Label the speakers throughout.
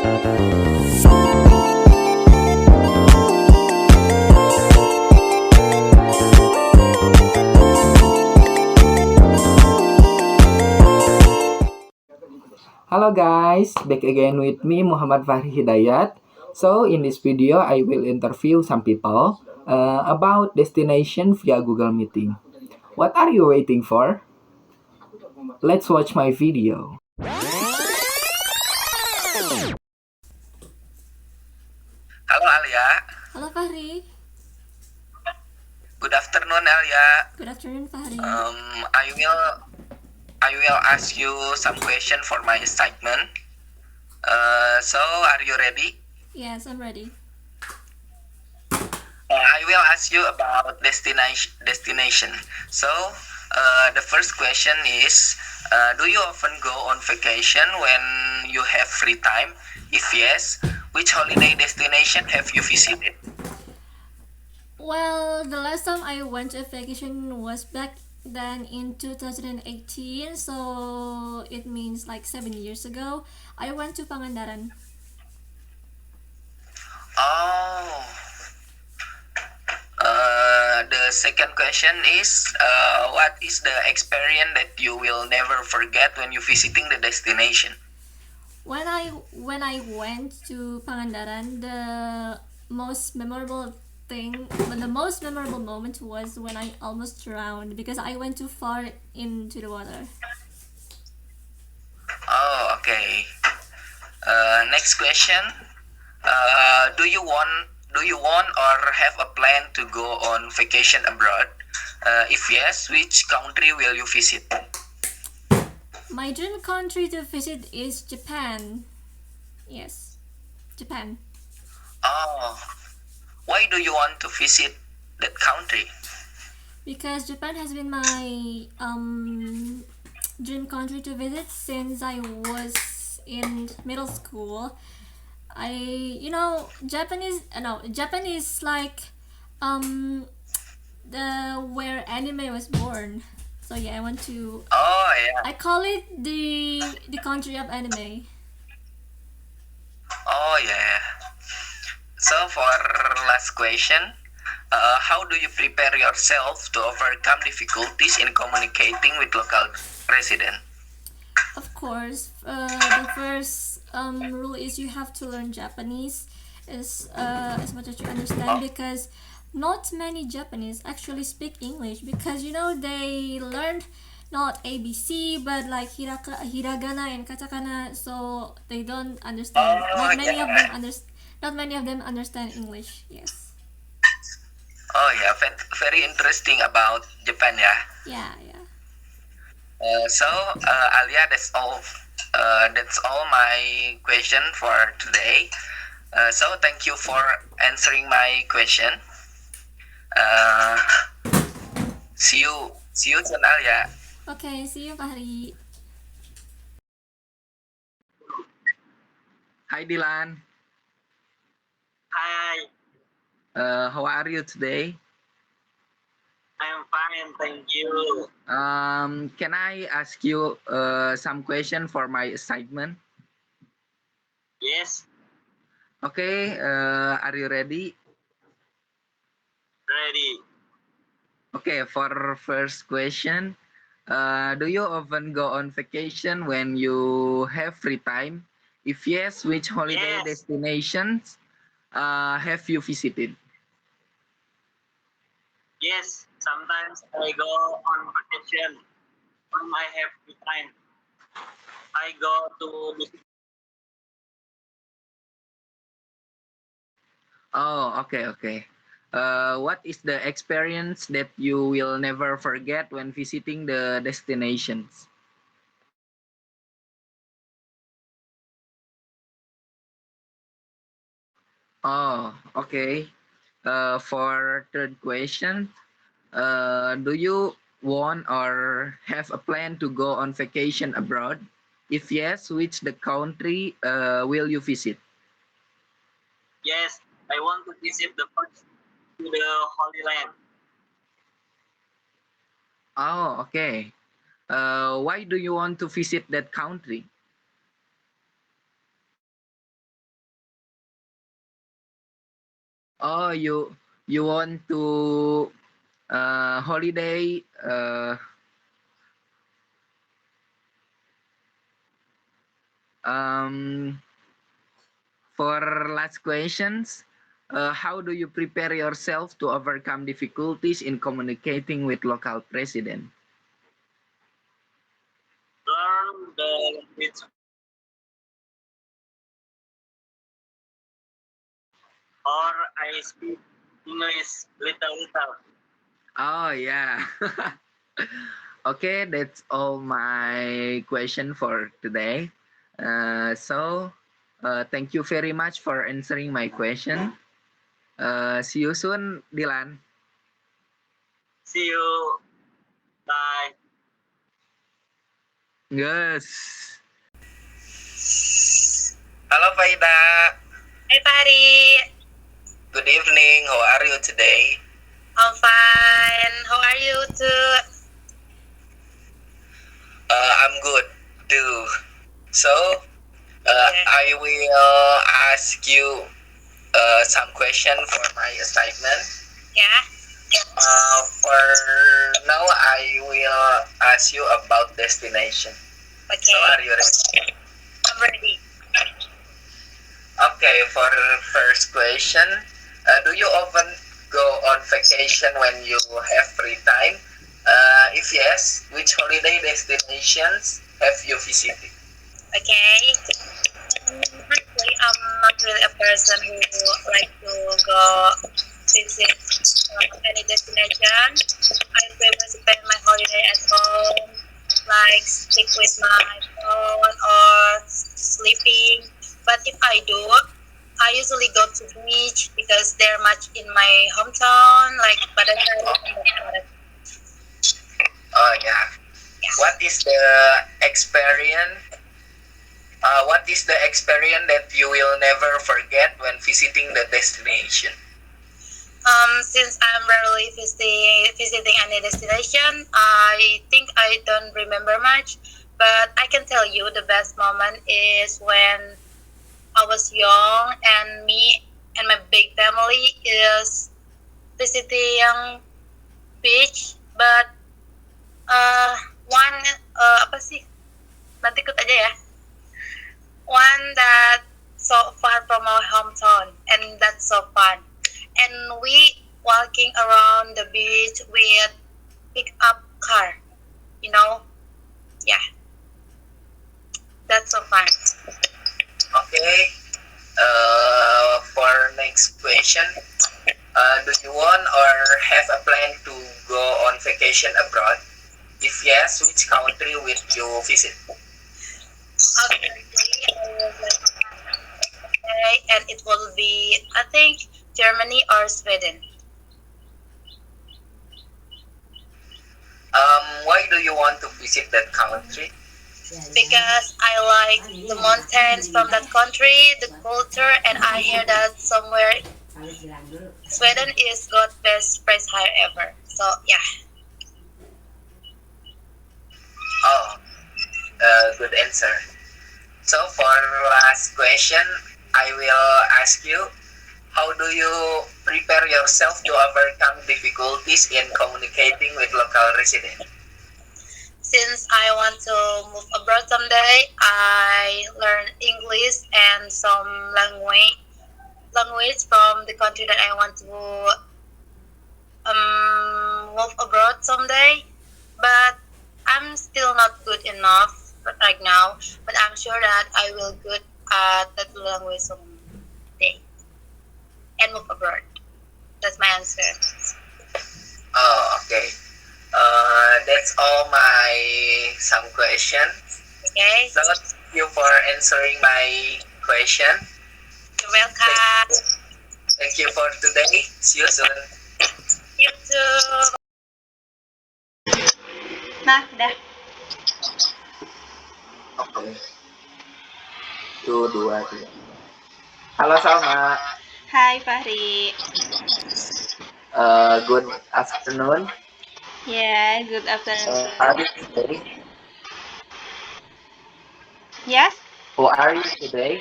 Speaker 1: Hello guys, back again with me Muhammad Fahri Hidayat. So in this video I will interview some people about destination via Google Meeting. What are you waiting for? Let's watch my video. Halo Alia.
Speaker 2: Halo Fahri.
Speaker 1: Good afternoon Alia.
Speaker 2: Good afternoon Fahri.
Speaker 1: I will ask you some question for my assignment. So are you ready?
Speaker 2: Yes, I'm ready.
Speaker 1: I will ask you about destination. So, the first question is, do you often go on vacation when you have free time? If yes, which holiday destination have you visited?
Speaker 2: Well, the last time I went to vacation was back then in 2018, so it means like 7 years ago. I went to Pangandaran.
Speaker 1: Oh, the second question is, what is the experience that you will never forget when you visiting the destination?
Speaker 2: When I went to Pangandaran, the most memorable moment was when I almost drowned because I went too far into the water.
Speaker 1: Oh, okay. Next question. Do you want or have a plan to go on vacation abroad? If yes, which country will you visit?
Speaker 2: My dream country to visit is Japan. Yes, Japan.
Speaker 1: Oh, why do you want to visit that country?
Speaker 2: Because Japan has been my dream country to visit since I was in middle school. Japan is like um, the where anime was born. So yeah, I want to.
Speaker 1: Oh yeah.
Speaker 2: I call it the country of anime.
Speaker 1: Oh yeah. So for last question, how do you prepare yourself to overcome difficulties in communicating with local residents?
Speaker 2: Of course, the first rule is you have to learn Japanese as much as you understand
Speaker 1: Oh,
Speaker 2: because not many Japanese actually speak English because they learned not ABC but like hiragana and katakana, so they don't understand.
Speaker 1: oh yeah.
Speaker 2: Not many of them understand English. Yes.
Speaker 1: Oh yeah. Very interesting about Japan, yeah.
Speaker 2: Yeah, yeah.
Speaker 1: Alia, that's all. That's all my question for today. So thank you for answering my question. Uh, see you soon, Alia.
Speaker 2: Okay, see you Fahri.
Speaker 1: Hi, Dylan.
Speaker 3: Hi,
Speaker 1: How are you today?
Speaker 3: I'm fine, thank you.
Speaker 1: Can I ask you some question for my assignment?
Speaker 3: Yes,
Speaker 1: Okay. Are you ready?
Speaker 3: ready.
Speaker 1: Okay. For first question, do you often go on vacation when you have free time? If yes, which holiday
Speaker 3: Yes,
Speaker 1: destinations have you visited?
Speaker 3: yes. Sometimes I go on vacation when I have free time. I go to the
Speaker 1: Oh, okay, okay. What is the experience that you will never forget when visiting the destinations? Oh, okay. For third question, do you want or have a plan to go on vacation abroad? If yes, which the country will you visit?
Speaker 3: yes. I want to visit the first to the Holy Land.
Speaker 1: Oh, okay. Why do you want to visit that country? Oh, you want to holiday um for last questions, how do you prepare yourself to overcome difficulties in communicating with local president?
Speaker 3: Learn the language or I speak English little.
Speaker 1: Oh yeah. Okay, that's all my question for today. Thank you very much for answering my question. See you soon, Dylan.
Speaker 3: See you. Bye.
Speaker 1: Yes. Halo Faida.
Speaker 4: Hai Fahri,
Speaker 1: Good evening. How are you today?
Speaker 4: I'm fine. How are you too?
Speaker 1: I'm good too. So,
Speaker 4: Okay.
Speaker 1: I will ask you some question for my assignment.
Speaker 4: Ya,
Speaker 1: For now, I will ask you about destination.
Speaker 4: oke.
Speaker 1: So, are you ready?
Speaker 4: I'm ready.
Speaker 1: Okay, for first question, do you often go on vacation when you have free time? If yes, which holiday destinations have you visited?
Speaker 4: Okay. Actually, I'm not really a person who like to go visit any destination. I prefer spend my holiday at home, like stick with my phone or sleeping. But if I do, I usually go to beach because they're much in my hometown, like Badasari and Batangas.
Speaker 1: Oh yeah.
Speaker 4: Yeah.
Speaker 1: What is the experience? What is the experience that you will never forget when visiting the destination?
Speaker 4: Since I'm rarely visiting any destination, I think I don't remember much. But I can tell you the best moment is when I was young and me and my big family is visiting beach. But uh, one apa sih? Nanti ikut aja ya. One that so far from our hometown, and that's so fun. And we walking around the beach with pick up car, you know. Yeah, that's so fun.
Speaker 1: Okay. For next question, do you want or have a plan to go on vacation abroad? If yes, which country will you visit?
Speaker 4: Obviously, I would like to say, and it will be, I think, Germany or Sweden.
Speaker 1: Why do you want to visit that country?
Speaker 4: Because I like the mountains from that country, the culture, and I hear that somewhere Sweden is got best price higher ever. So yeah.
Speaker 1: Oh, good answer. So for last question, I will ask you, how do you prepare yourself to overcome difficulties in communicating with local residents?
Speaker 4: Since I want to move abroad someday, I learn English and some language from the country that I want to move abroad someday. But I'm still not good enough right now. But I'm sure that I will good at that language someday and move abroad. That's my answer.
Speaker 1: Oh, okay. That's all my some questions.
Speaker 4: Okay,
Speaker 1: So thank you for answering my question.
Speaker 4: you're welcome.
Speaker 1: Thank you for today. See you soon.
Speaker 4: You too.
Speaker 5: Nah, udah.
Speaker 1: Oke. 1, 2, 3. Halo Salma.
Speaker 5: Hai Fahri.
Speaker 1: Good afternoon.
Speaker 5: Yeah, good afternoon.
Speaker 1: How are you today?
Speaker 5: Yes,
Speaker 1: How are you today?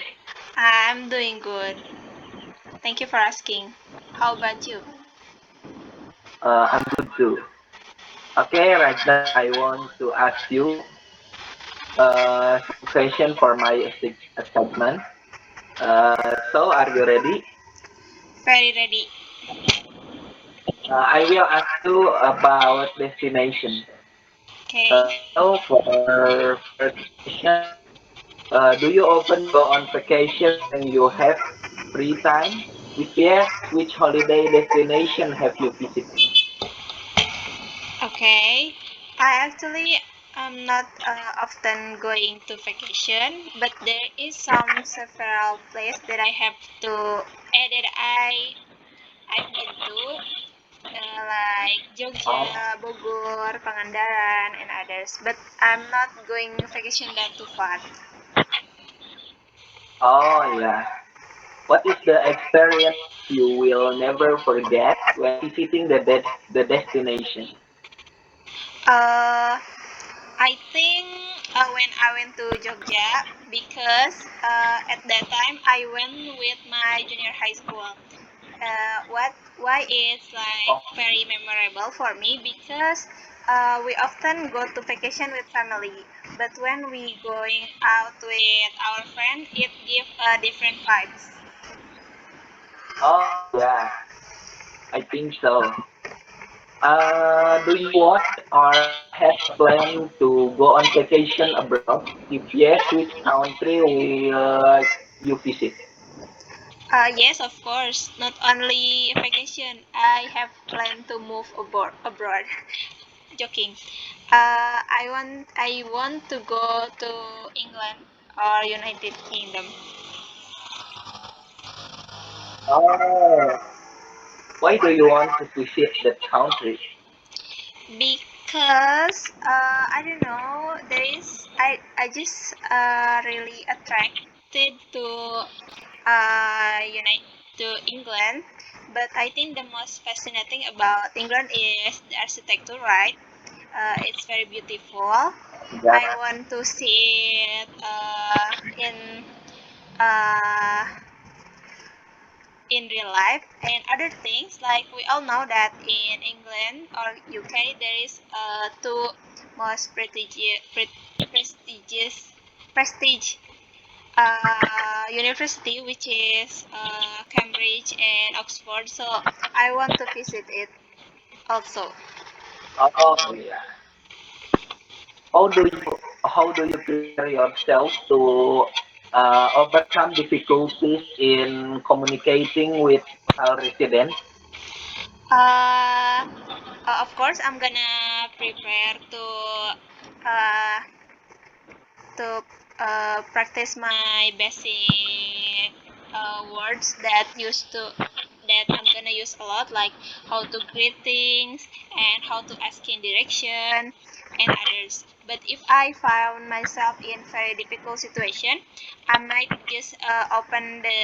Speaker 5: I'm doing good. Thank you for asking. How about you?
Speaker 6: I'm good too. Okay, right now I want to ask you some question for my assessment. So are you ready?
Speaker 5: Very ready.
Speaker 6: I will ask you about destination.
Speaker 5: Okay.
Speaker 6: So for first question, do you often go on vacation when you have free time? If yes, which holiday destination have you visited?
Speaker 5: Okay. I actually am not often going to vacation, but there is some several place that I have to that I've been to, like Jogja,
Speaker 6: Oh,
Speaker 5: Bogor, Pangandaran, and others. But I'm not going vacation that too far.
Speaker 6: oh yeah. What is the experience you will never forget when visiting the destination?
Speaker 5: Uh, I think when I went to Jogja, because at that time I went with my junior high school. Why it's like
Speaker 6: Oh,
Speaker 5: very memorable for me, because we often go to vacation with family, but when we going out with our friend, it give different vibes.
Speaker 6: oh yeah, I think so. Do you want or have a plan to go on vacation abroad? If yes, which country will you visit?
Speaker 5: Yes, of course. Not only vacation, I have planned to move abroad. Joking. I want to go to England or United Kingdom,
Speaker 6: Oh, why do you want to visit that country?
Speaker 5: because I don't know. I just really attracted to United to England. But I think the most fascinating about England is the architecture, right? It's very beautiful.
Speaker 6: Yeah.
Speaker 5: I want to see it uh, in real life, and other things, like we all know that in England or UK there is two most prestigious prestige university, which is Cambridge and Oxford. So I want to visit it also.
Speaker 6: Oh yeah. How do you prepare yourself to overcome difficulties in communicating with local residents?
Speaker 5: Uh, of course, I'm gonna prepare uh, to practice my basic words that I'm gonna use a lot, like how to greet things and how to ask in direction and others. But if I found myself in very difficult situation, I might just open the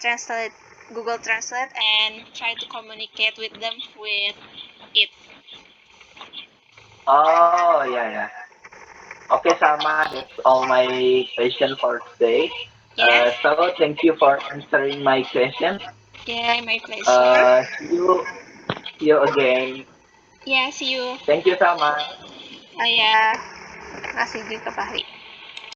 Speaker 5: translate Google Translate and try to communicate with them with it.
Speaker 6: Oh yeah, yeah. Okay, Salma, that's all my question for today.
Speaker 5: Yes.
Speaker 6: So thank you for answering my question.
Speaker 5: Yeah, my pleasure.
Speaker 6: See you again.
Speaker 5: Yeah, see you.
Speaker 6: Thank you, Salma.
Speaker 5: Ya, kasih juga Fahri.